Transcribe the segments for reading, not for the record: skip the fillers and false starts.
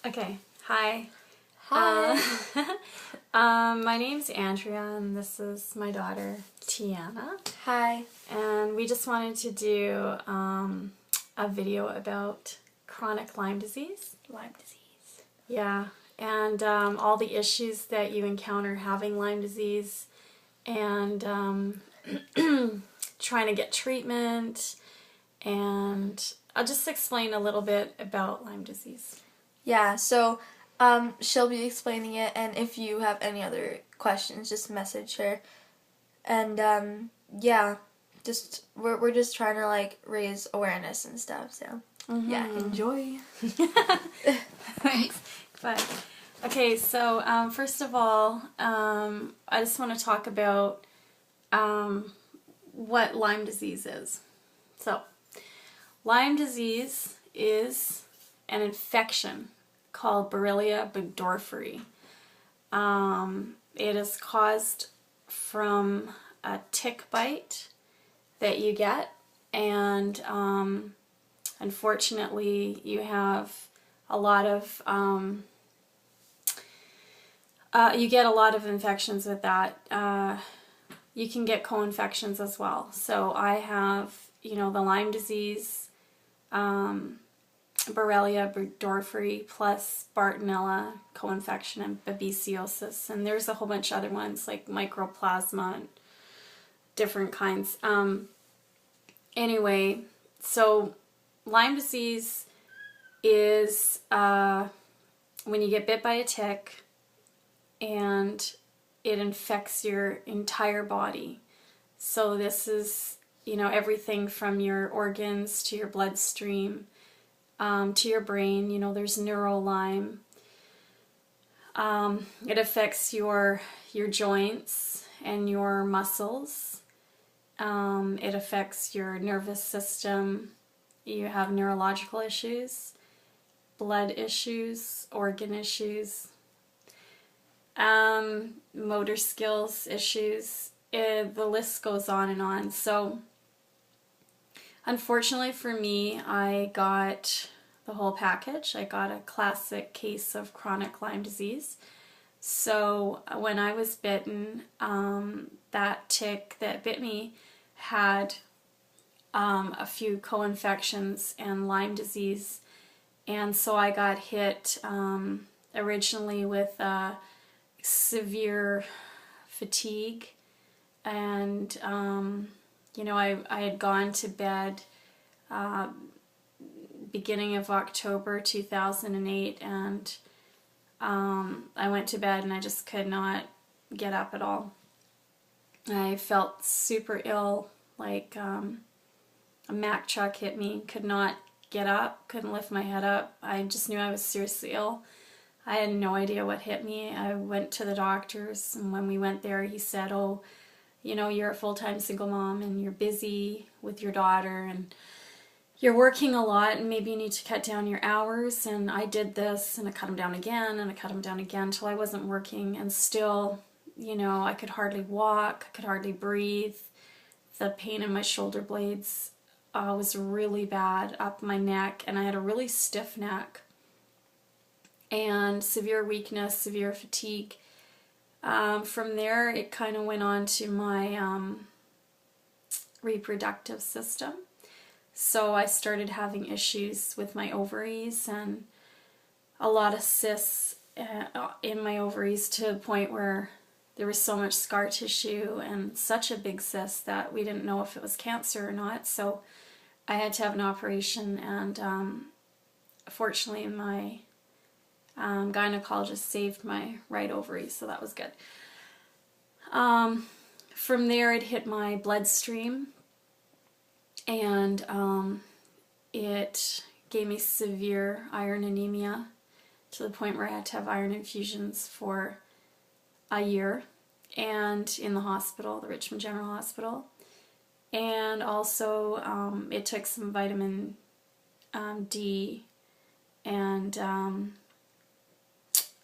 Okay, hi. Hi. My name's Andrea, and this is my daughter, Tiana. Hi. And we just wanted to do a video about chronic Lyme disease. Lyme disease. Yeah, and all the issues that you encounter having Lyme disease, and trying to get treatment, and I'll just explain a little bit about Lyme disease. Yeah, so she'll be explaining it, and if you have any other questions, just message her. And yeah, just we're just trying to like raise awareness and stuff. So yeah, enjoy. Thanks. Bye. Okay, so first of all, I just want to talk about what Lyme disease is. So, Lyme disease is an infection called Borrelia burgdorferi. It is caused from a tick bite that you get, and unfortunately you have a lot of you get a lot of infections with that. You can get co-infections as well. So I have, the Lyme disease, Borrelia burgdorferi plus Bartonella co-infection and babesiosis, and there's a whole bunch of other ones like mycoplasma and different kinds. Anyway, so Lyme disease is when you get bit by a tick and it infects your entire body. So this is, everything from your organs to your bloodstream, to your brain. There's neural Lyme. It affects your joints and your muscles. It affects your nervous system. You have neurological issues, blood issues, organ issues, motor skills issues. The list goes on and on. So unfortunately for me, I got the whole package. I got a classic case of chronic Lyme disease. So when I was bitten, that tick that bit me had a few co-infections and Lyme disease. And so I got hit originally with severe fatigue, and I had gone to bed beginning of October 2008, and I went to bed and I just could not get up at all. I felt super ill, like a Mack truck hit me, could not get up, couldn't lift my head up. I just knew I was seriously ill. I had no idea what hit me. I went to the doctors, and when we went there, he said, "Oh, you're a full-time single mom and you're busy with your daughter and you're working a lot and maybe you need to cut down your hours." And I did this, and I cut them down again, and I cut them down again until I wasn't working, and still, I could hardly walk, I could hardly breathe. The pain in my shoulder blades was really bad up my neck, and I had a really stiff neck and severe weakness, severe fatigue. From there, it kind of went on to my reproductive system. So I started having issues with my ovaries and a lot of cysts in my ovaries, to the point where there was so much scar tissue and such a big cyst that we didn't know if it was cancer or not. So I had to have an operation, and fortunately my gynecologist saved my right ovary, so that was good. From there, it hit my bloodstream, and it gave me severe iron anemia, to the point where I had to have iron infusions for a year, and in the hospital, the Richmond General Hospital. And also it took some vitamin D and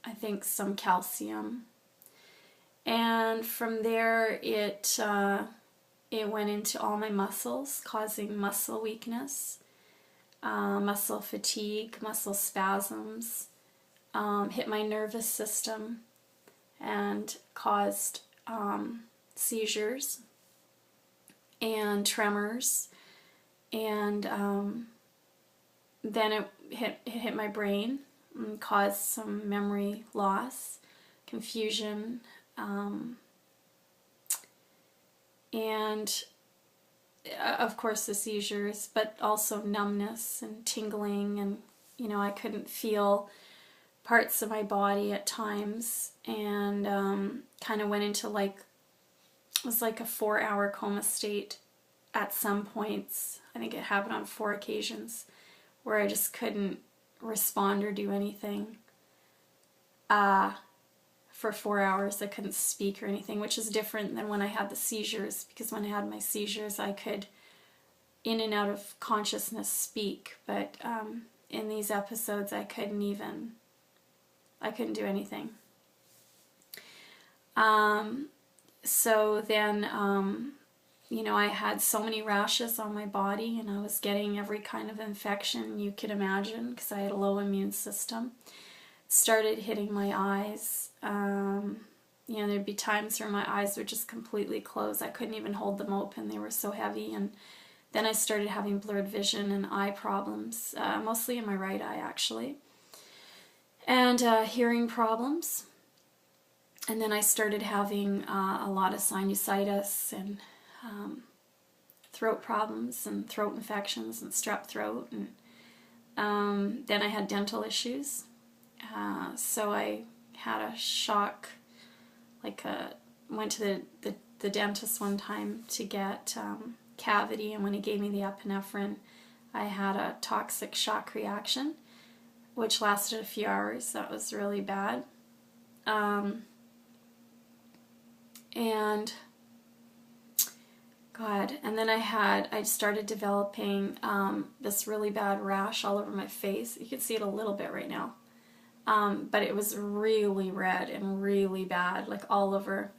I think some calcium. And from there it went into all my muscles, causing muscle weakness, muscle fatigue, muscle spasms, hit my nervous system and caused seizures and tremors, and then it hit my brain and caused some memory loss, confusion, and of course the seizures, but also numbness and tingling, and I couldn't feel parts of my body at times, and kind of went into it was like a 4-hour coma state at some points. I think it happened on 4 occasions where I just couldn't respond or do anything for 4 hours. I couldn't speak or anything, which is different than when I had the seizures, because when I had my seizures I could in and out of consciousness speak, but in these episodes I couldn't do anything. So then I had so many rashes on my body, and I was getting every kind of infection you could imagine because I had a low immune system. It started hitting my eyes. There'd be times where my eyes would just completely close. I couldn't even hold them open. They were so heavy. And then I started having blurred vision and eye problems, mostly in my right eye actually, and hearing problems. And then I started having a lot of sinusitis and throat problems and throat infections and strep throat, and then I had dental issues. I had a shock, went to the dentist one time to get cavity, and when he gave me the epinephrine I had a toxic shock reaction which lasted a few hours. That was really bad. And God, and then I started developing this really bad rash all over my face. You can see it a little bit right now. But it was really red and really bad, like all over.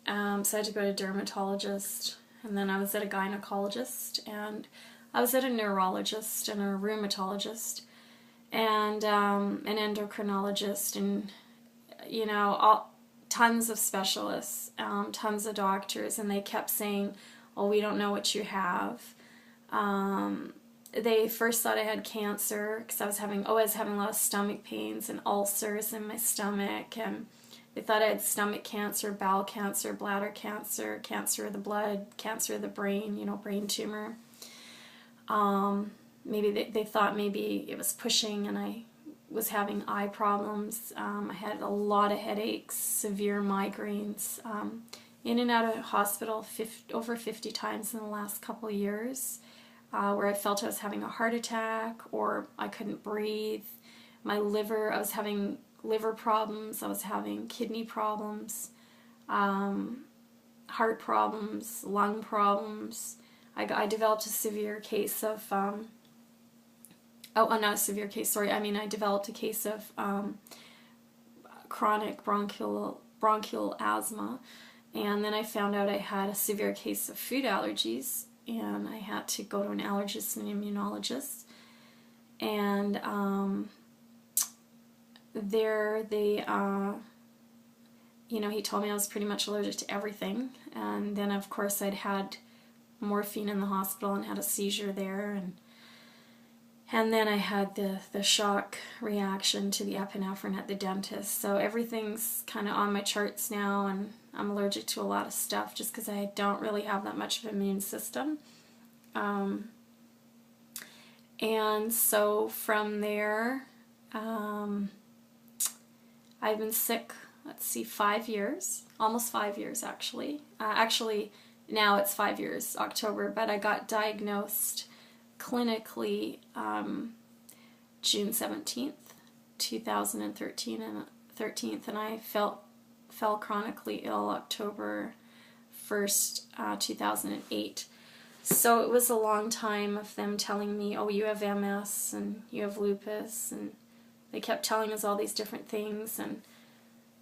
So I had to go to a dermatologist, and then I was at a gynecologist, and I was at a neurologist and a rheumatologist, and an endocrinologist, and tons of specialists, tons of doctors, and they kept saying, "Oh, we don't know what you have." They first thought I had cancer because I was having a lot of stomach pains and ulcers in my stomach, and they thought I had stomach cancer, bowel cancer, bladder cancer, cancer of the blood, cancer of the brain, brain tumor. Maybe they thought maybe it was pushing, and I was having eye problems. I had a lot of headaches, severe migraines, in and out of hospital over 50 times in the last couple of years, where I felt I was having a heart attack or I couldn't breathe. My liver, I was having liver problems, I was having kidney problems, heart problems, lung problems. I developed a severe case of, not a severe case, sorry, I developed a case of chronic bronchial asthma, and then I found out I had a severe case of food allergies, and I had to go to an allergist and immunologist, and he told me I was pretty much allergic to everything. And then of course I'd had morphine in the hospital and had a seizure there, and then I had the shock reaction to the epinephrine at the dentist. So everything's kind of on my charts now, and I'm allergic to a lot of stuff just because I don't really have that much of an immune system. And so from there, I've been sick, 5 years, almost 5 years actually. Actually, now it's 5 years, October, but I got diagnosed clinically June 17th, 2013, and I fell chronically ill October 1st, 2008. So it was a long time of them telling me, "Oh, you have MS and you have lupus," and they kept telling us all these different things, and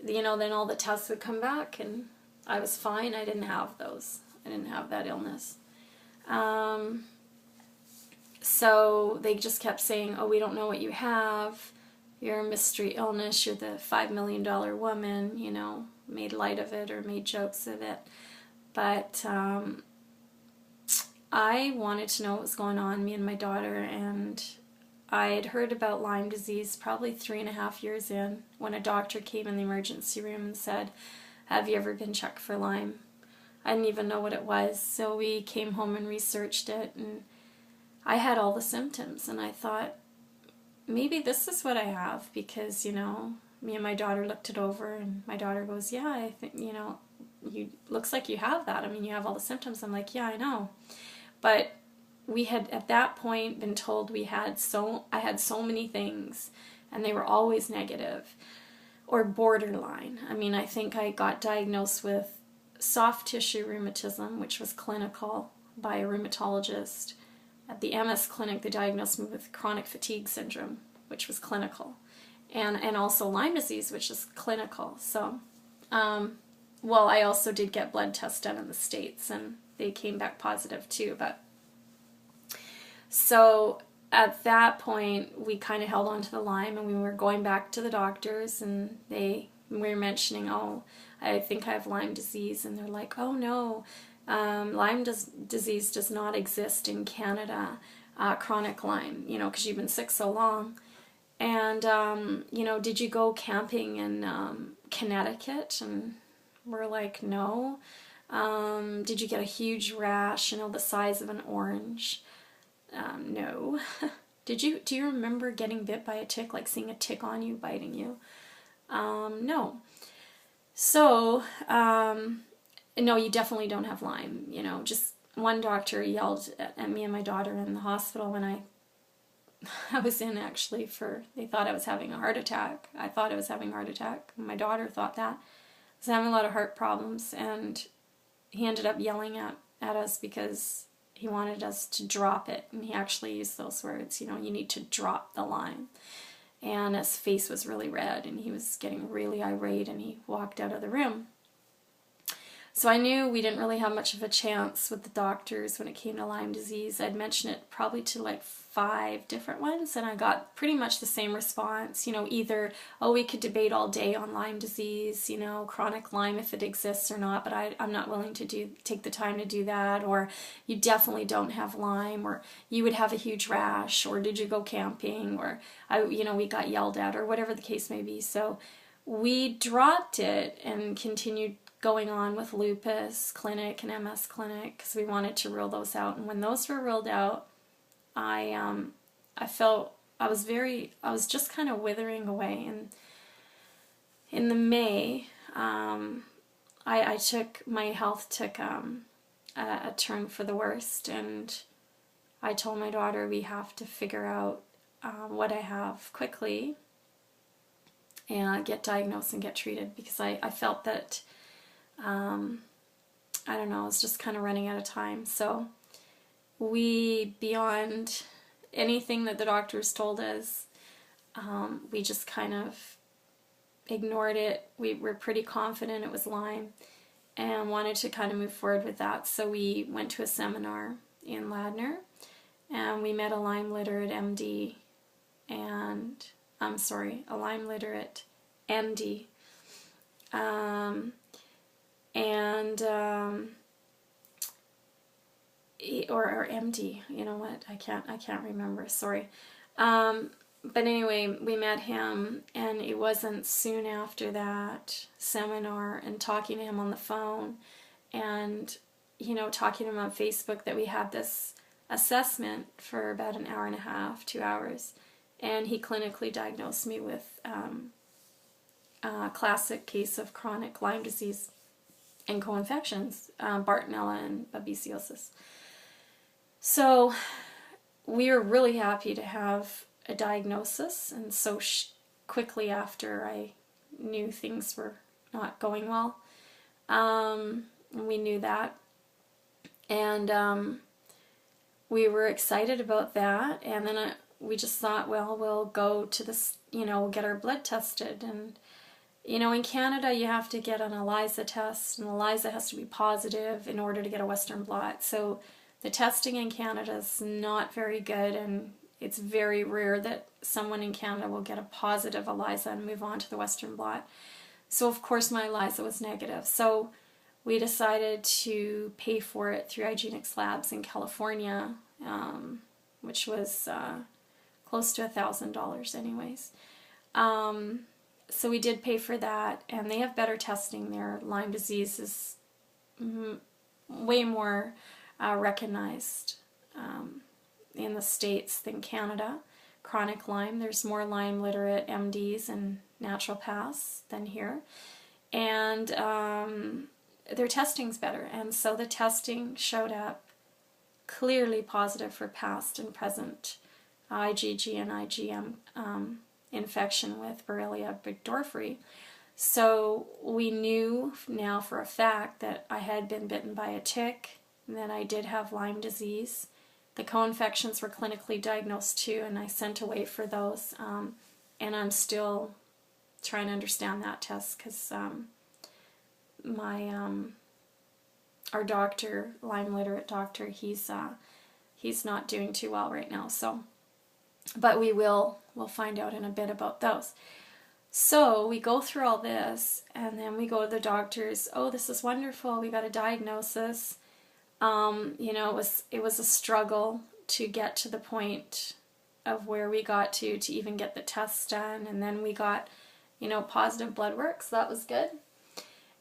then all the tests would come back and I was fine. I didn't have those. I didn't have that illness. So they just kept saying, "Oh, we don't know what you have. you're a mystery illness, you're the $5 million woman, you know, made light of it or made jokes of it. But I wanted to know what was going on, me and my daughter, and I had heard about Lyme disease probably 3.5 years in, when a doctor came in the emergency room and said, "Have you ever been checked for Lyme?" I didn't even know what it was, so we came home and researched it, and I had all the symptoms, and I thought, maybe this is what I have, because, you know, me and my daughter looked it over, and my daughter goes, "Yeah, I think, you know, looks like you have that. I mean, you have all the symptoms." I'm like, "Yeah, I know." But we had at that point been told I had so many things, and they were always negative or borderline. I mean, I think I got diagnosed with soft tissue rheumatism, which was clinical by a rheumatologist. At the MS clinic, they diagnosed me with chronic fatigue syndrome, which was clinical, and also Lyme disease, which is clinical. So, well, I also did get blood tests done in the States, and they came back positive too. But so at that point, we kind of held on to the Lyme, and we were going back to the doctors, and we were mentioning, "Oh, I think I have Lyme disease," and they're like, "Oh no, Lyme disease does not exist in Canada, chronic Lyme, you know, because you've been sick so long. And, you know, did you go camping in Connecticut?" And we're like, "No." "Did you get a huge rash, you know, the size of an orange?" No. Do you remember getting bit by a tick, like seeing a tick on you, biting you?" No. So, no, you definitely don't have Lyme. You know, just one doctor yelled at me and my daughter in the hospital when I was in, actually, they thought I was having a heart attack. I thought I was having a heart attack. My daughter thought that. I was having a lot of heart problems, and he ended up yelling at us because he wanted us to drop it, and he actually used those words, you know, "You need to drop the Lyme." And his face was really red, and he was getting really irate, and he walked out of the room. So I knew we didn't really have much of a chance with the doctors when it came to Lyme disease. I'd mentioned it probably to like 5 different ones, and I got pretty much the same response. You know, either, "Oh, we could debate all day on Lyme disease, you know, chronic Lyme, if it exists or not, but I'm not willing to take the time to do that," or "You definitely don't have Lyme," or "You would have a huge rash," or "Did you go camping?" or you know, we got yelled at, or whatever the case may be. So we dropped it and continued going on with lupus clinic and MS clinic, because we wanted to rule those out. And when those were ruled out, I felt I was just kind of withering away. And in the May, my health took a turn for the worst, and I told my daughter, "We have to figure out what I have quickly and get diagnosed and get treated," because I felt that I don't know, I was just kind of running out of time. So we, beyond anything that the doctors told us, we just kind of ignored it. We were pretty confident it was Lyme and wanted to kind of move forward with that. So we went to a seminar in Ladner, and we met a Lyme literate MD, and a Lyme literate MD. Or MD, you know what, I can't remember, sorry. But anyway, we met him, and it wasn't soon after that seminar and talking to him on the phone and, you know, talking to him on Facebook, that we had this assessment for about an hour and a half, 2 hours, and he clinically diagnosed me with a classic case of chronic Lyme disease and co-infections, Bartonella and babesiosis. So we were really happy to have a diagnosis, and so quickly after I knew things were not going well. We knew that, and we were excited about that, and then we just thought, well, we'll go to this, you know, get our blood tested. And you know, in Canada, you have to get an ELISA test, and ELISA has to be positive in order to get a Western blot. So the testing in Canada is not very good, and it's very rare that someone in Canada will get a positive ELISA and move on to the Western blot. So of course my ELISA was negative. So we decided to pay for it through Hygienics Labs in California, which was close to $1,000 anyways. So we did pay for that, and they have better testing there. Lyme disease is way more recognized in the States than Canada. Chronic Lyme, there's more Lyme literate MDs and naturopaths than here. And their testing's better, and so the testing showed up clearly positive for past and present IgG and IgM infection with Borrelia burgdorferi. So we knew now for a fact that I had been bitten by a tick, and that I did have Lyme disease. The co-infections were clinically diagnosed too, and I sent away for those, and I'm still trying to understand that test because our doctor, Lyme literate doctor, he's not doing too well right now. So, but we'll find out in a bit about those. So we go through all this, and then we go to the doctors. Oh, this is wonderful. We got a diagnosis. You know, it was a struggle to get to the point of where we got to even get the tests done, and then we got, you know, positive blood work, so that was good.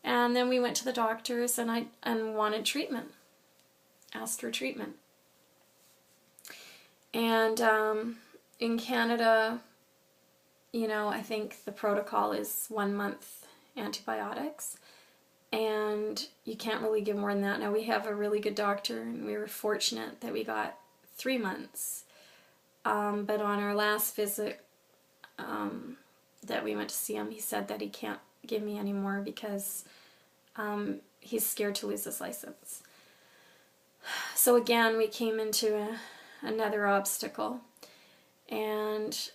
And then we went to the doctors, and I wanted treatment, asked for treatment. And in Canada, you know, I think the protocol is 1 month antibiotics, and you can't really give more than that. Now we have a really good doctor, and we were fortunate that we got 3 months. But on our last visit that we went to see him, he said that he can't give me any more because he's scared to lose his license. So again, we came into another obstacle, and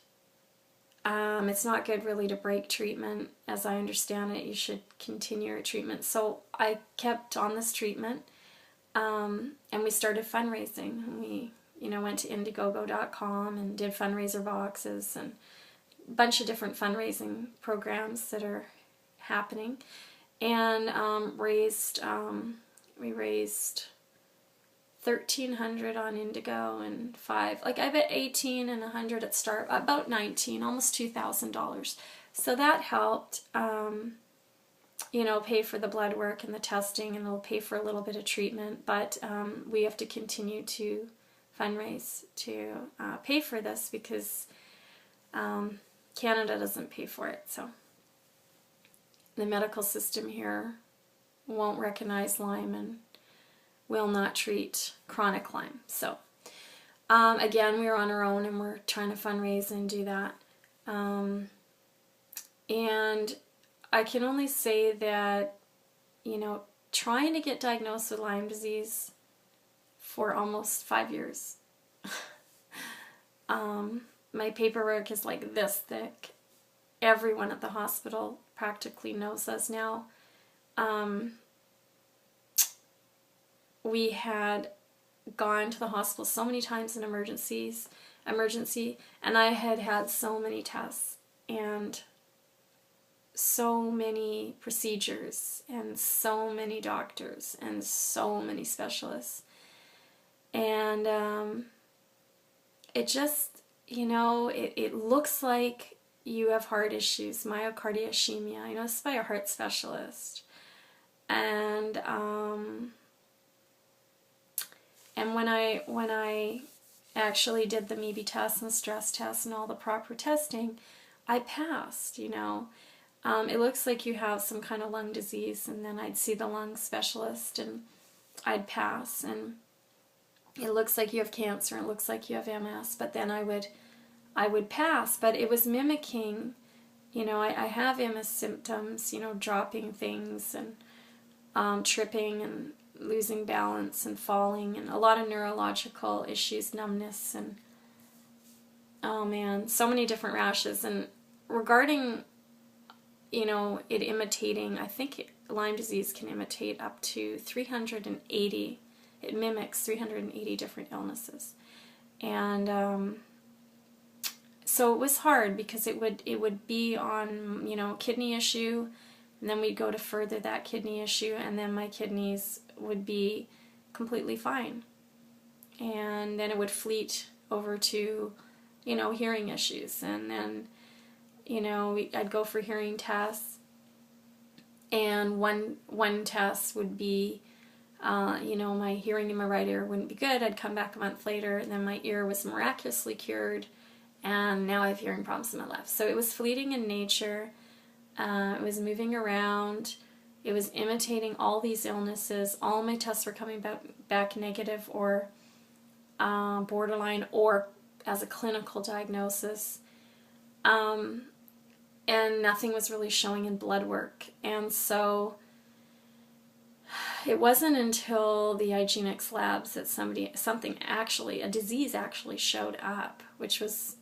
it's not good really to break treatment. As I understand it, you should continue your treatment. So I kept on this treatment, and we started fundraising. We, you know, went to Indiegogo.com and did fundraiser boxes and a bunch of different fundraising programs that are happening, and we raised $1,300 on Indigo and I bet 18 and 100 at start, about 19, almost $2,000. So that helped, you know, pay for the blood work and the testing, and it'll pay for a little bit of treatment. But we have to continue to fundraise to pay for this because Canada doesn't pay for it. So the medical system here won't recognize Lyme and will not treat chronic Lyme. So again, we're on our own, and we're trying to fundraise and do that. And I can only say that, you know, trying to get diagnosed with Lyme disease for almost 5 years. My paperwork is like this thick. Everyone at the hospital practically knows us now. We had gone to the hospital so many times in emergency, and I had had so many tests and so many procedures and so many doctors and so many specialists. And it just, you know, it looks like you have heart issues, myocardial ischemia. You know, this is by a heart specialist. And when I actually did the MEB test and the stress test and all the proper testing, I passed, you know. It looks like you have some kind of lung disease, and then I'd see the lung specialist and I'd pass. And it looks like you have cancer, it looks like you have MS, but then I would pass. But it was mimicking, you know, I have MS symptoms, you know, dropping things and tripping and losing balance and falling, and a lot of neurological issues, numbness, and oh man, so many different rashes. And regarding, you know, it imitating, I think Lyme disease can imitate up to 380, it mimics 380 different illnesses. And so it was hard because it would be on, you know, a kidney issue, and then we'd go to further that kidney issue, and then my kidneys would be completely fine. And then it would fleet over to, you know, hearing issues. And then, you know, I'd go for hearing tests, and one test would be, you know, my hearing in my right ear wouldn't be good. I'd come back a month later, and then my ear was miraculously cured, and now I have hearing problems in my left. So it was fleeting in nature. It was moving around. It was imitating all these illnesses. All my tests were coming back negative or borderline or as a clinical diagnosis. And nothing was really showing in blood work. And so it wasn't until the IGeneX labs that a disease actually showed up, which was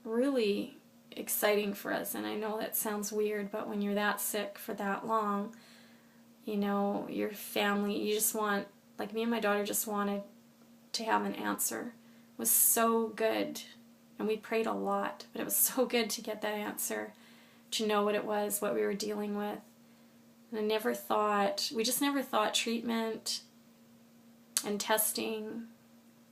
really exciting for us. And I know that sounds weird, but when you're that sick for that long, you know, your family, you just want, like me and my daughter just wanted to have an answer. It was so good. And we prayed a lot, but it was so good to get that answer, to know what it was, what we were dealing with. And we just never thought treatment and testing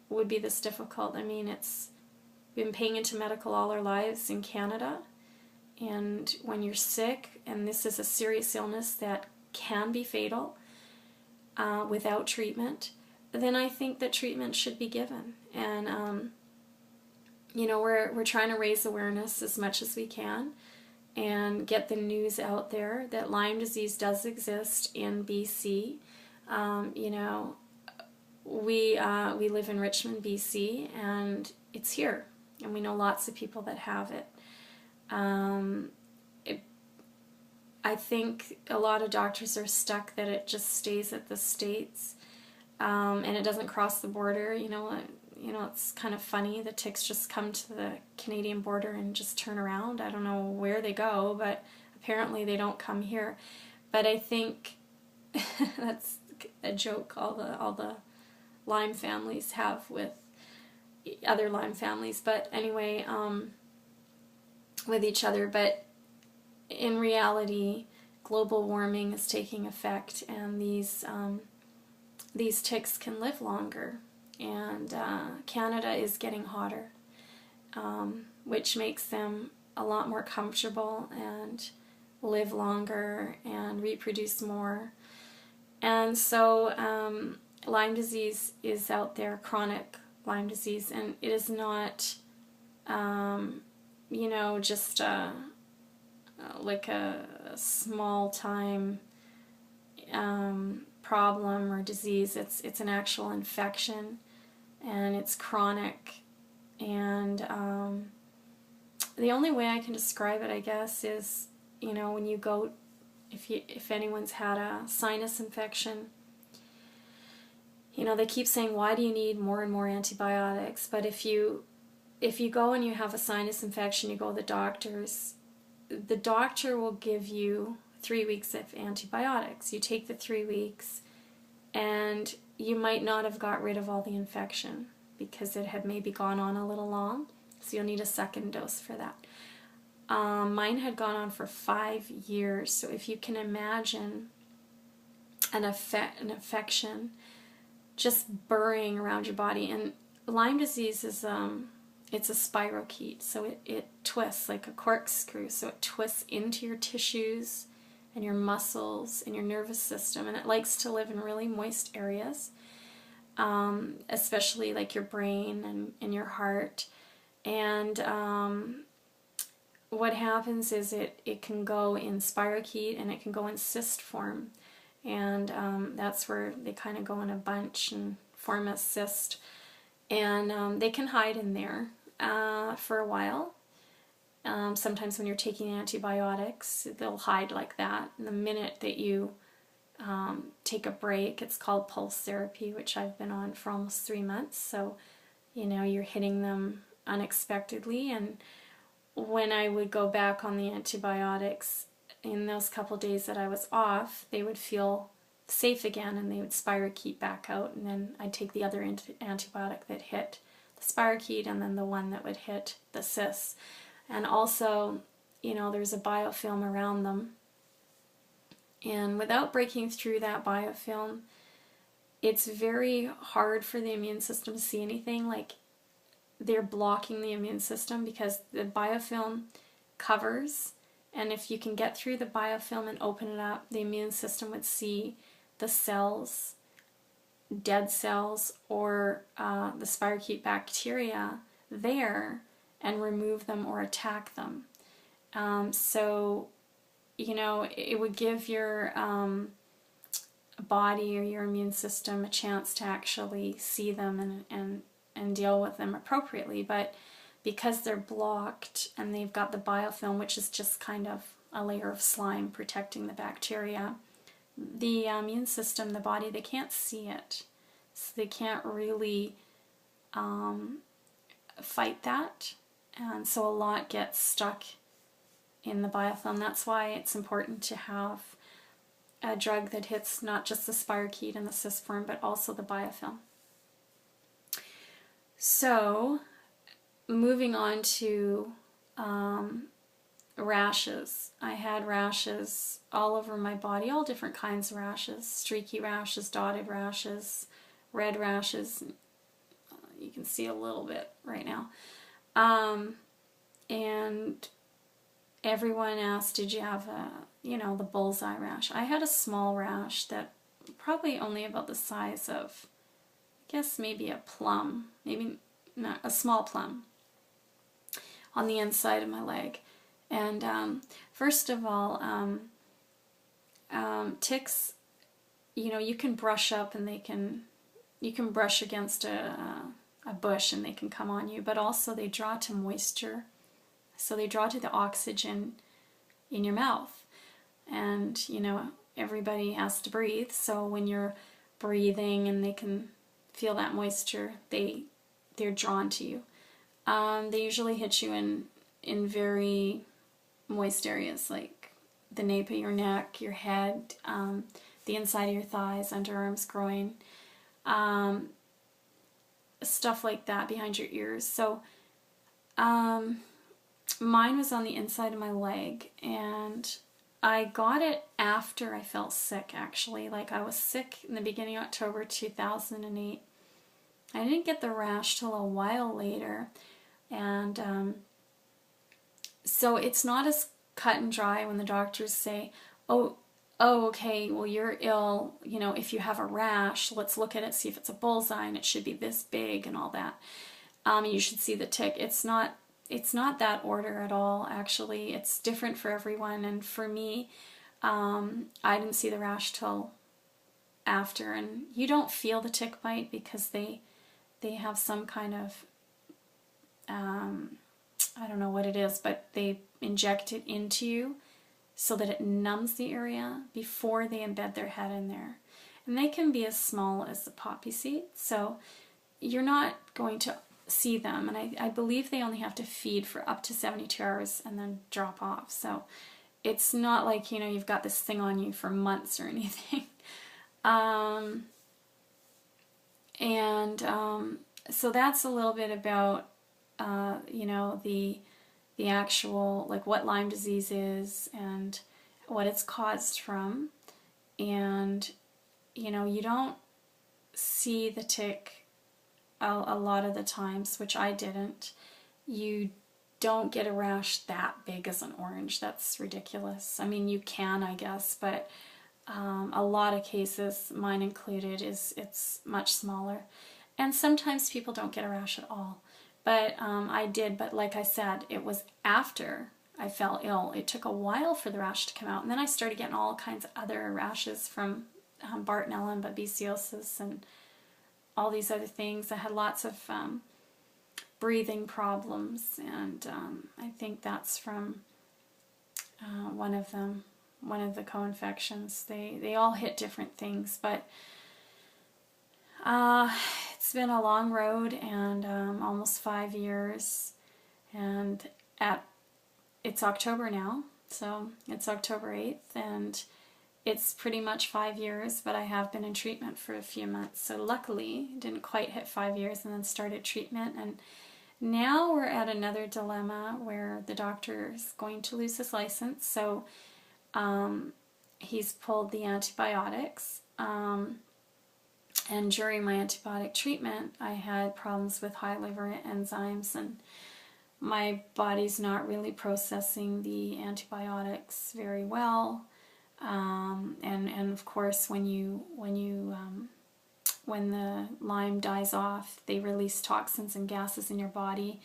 would be this difficult. I mean, we've been paying into medical all our lives in Canada, and when you're sick, and this is a serious illness that can be fatal without treatment, then I think that treatment should be given. And you know, we're trying to raise awareness as much as we can and get the news out there that Lyme disease does exist in BC. You know, we live in Richmond, BC, and it's here, and we know lots of people that have it. I think a lot of doctors are stuck that it just stays at the States, and it doesn't cross the border. You know, it's kind of funny. The ticks just come to the Canadian border and just turn around. I don't know where they go, but apparently they don't come here. But I think that's a joke all the Lyme families have with other Lyme families. But anyway, with each other. But in reality, global warming is taking effect, and these ticks can live longer. And Canada is getting hotter, which makes them a lot more comfortable and live longer and reproduce more. And so Lyme disease is out there, chronic Lyme disease, and it is not, you know, just like a small time problem or disease. It's an actual infection, and it's chronic. And the only way I can describe it, I guess, is, you know, when you go, if anyone's had a sinus infection, you know, they keep saying, why do you need more and more antibiotics? But if you go and you have a sinus infection, you go to the doctor will give you 3 weeks of antibiotics. You take the 3 weeks, and you might not have got rid of all the infection because it had maybe gone on a little long, so you'll need a second dose for that. Mine had gone on for 5 years, so if you can imagine an infection just burrowing around your body. And Lyme disease is it's a spirochete, so it twists like a corkscrew, so it twists into your tissues and your muscles and your nervous system, and it likes to live in really moist areas, especially like your brain and your heart. And what happens is it can go in spirochete, and it can go in cyst form, and that's where they kind of go in a bunch and form a cyst, and they can hide in there for a while. Sometimes when you're taking antibiotics, they'll hide like that. And the minute that you take a break, it's called pulse therapy, which I've been on for almost 3 months. So, you know, you're hitting them unexpectedly. And when I would go back on the antibiotics, in those couple days that I was off, they would feel safe again, and they would spirochete back out, and then I'd take the other antibiotic that hit the spirochete, and then the one that would hit the cysts. And also, there's a biofilm around them. And without breaking through that biofilm, it's very hard for the immune system to see anything. Like, they're blocking the immune system because the biofilm covers, and if you can get through the biofilm and open it up, the immune system would see the cells, dead cells, or the spirochete bacteria there and remove them or attack them. So, it would give your body or your immune system a chance to actually see them and deal with them appropriately. But because they're blocked and they've got the biofilm, which is just kind of a layer of slime protecting the bacteria, the immune system, the body, they can't see it. So they can't really fight that. And so a lot gets stuck in the biofilm. That's why it's important to have a drug that hits not just the spirochete and the cyst form, but also the biofilm. So, moving on to rashes. I had rashes all over my body, all different kinds of rashes, streaky rashes, dotted rashes, red rashes. You can see a little bit right now. And everyone asked, did you have the bullseye rash? I had a small rash that probably only about the size of, I guess maybe a plum, maybe not, a small plum on the inside of my leg. And first of all, ticks, you can brush up and you can brush against a bush and they can come on you, but also they draw to moisture. So they draw to the oxygen in your mouth. And, everybody has to breathe. So when you're breathing and they can feel that moisture, they're drawn to you. They usually hit you in very moist areas, like the nape of your neck, your head, the inside of your thighs, underarms, groin, stuff like that, behind your ears. So mine was on the inside of my leg, and I got it after I felt sick, actually. Like, I was sick in the beginning of October 2008. I didn't get the rash till a while later, and so it's not as cut and dry when the doctors say, oh, okay, well, you're ill, if you have a rash, let's look at it, see if it's a bullseye, and it should be this big and all that. You should see the tick. It's not that order at all, actually. It's different for everyone, and for me, I didn't see the rash till after, and you don't feel the tick bite because they have some kind of, I don't know what it is, but they inject it into you so that it numbs the area before they embed their head in there. And they can be as small as the poppy seed, so you're not going to see them, and I believe they only have to feed for up to 72 hours and then drop off. So it's not like, you've got this thing on you for months or anything. So that's a little bit about, the actual, like, what Lyme disease is and what it's caused from. And, you don't see the tick a lot of the times, which I didn't. You don't get a rash that big as an orange. That's ridiculous. I mean, you can, I guess, but a lot of cases, mine included, it's much smaller. And sometimes people don't get a rash at all. But I did, but like I said, it was after I fell ill. It took a while for the rash to come out, and then I started getting all kinds of other rashes from Bartonella and babesiosis and all these other things. I had lots of breathing problems, and I think that's from one of the co-infections. They all hit different things, but it's been a long road, and almost 5 years, and it's October now, so it's October 8th, and it's pretty much 5 years, but I have been in treatment for a few months. So luckily, didn't quite hit 5 years and then started treatment. And now we're at another dilemma where the doctor is going to lose his license. So he's pulled the antibiotics. And during my antibiotic treatment, I had problems with high liver enzymes, and my body's not really processing the antibiotics very well. And of course, when the Lyme dies off, they release toxins and gases in your body,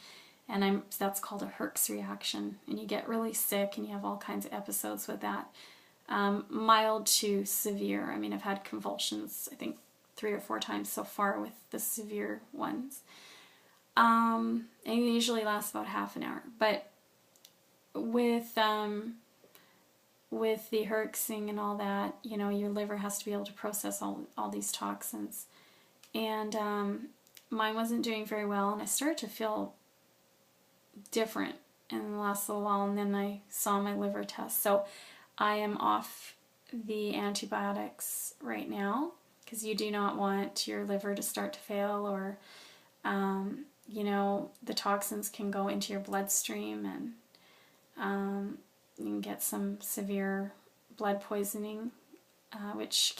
and that's called a Herx reaction, and you get really sick, and you have all kinds of episodes with that. Mild to severe. I mean, I've had convulsions, I think 3 or 4 times so far with the severe ones. And it usually lasts about half an hour. But with the herxing and all that, you know, your liver has to be able to process all these toxins. And mine wasn't doing very well, and I started to feel different in the last little while, and then I saw my liver test. So I am off the antibiotics right now, because you do not want your liver to start to fail, or you know, the toxins can go into your bloodstream, and you can get some severe blood poisoning, which can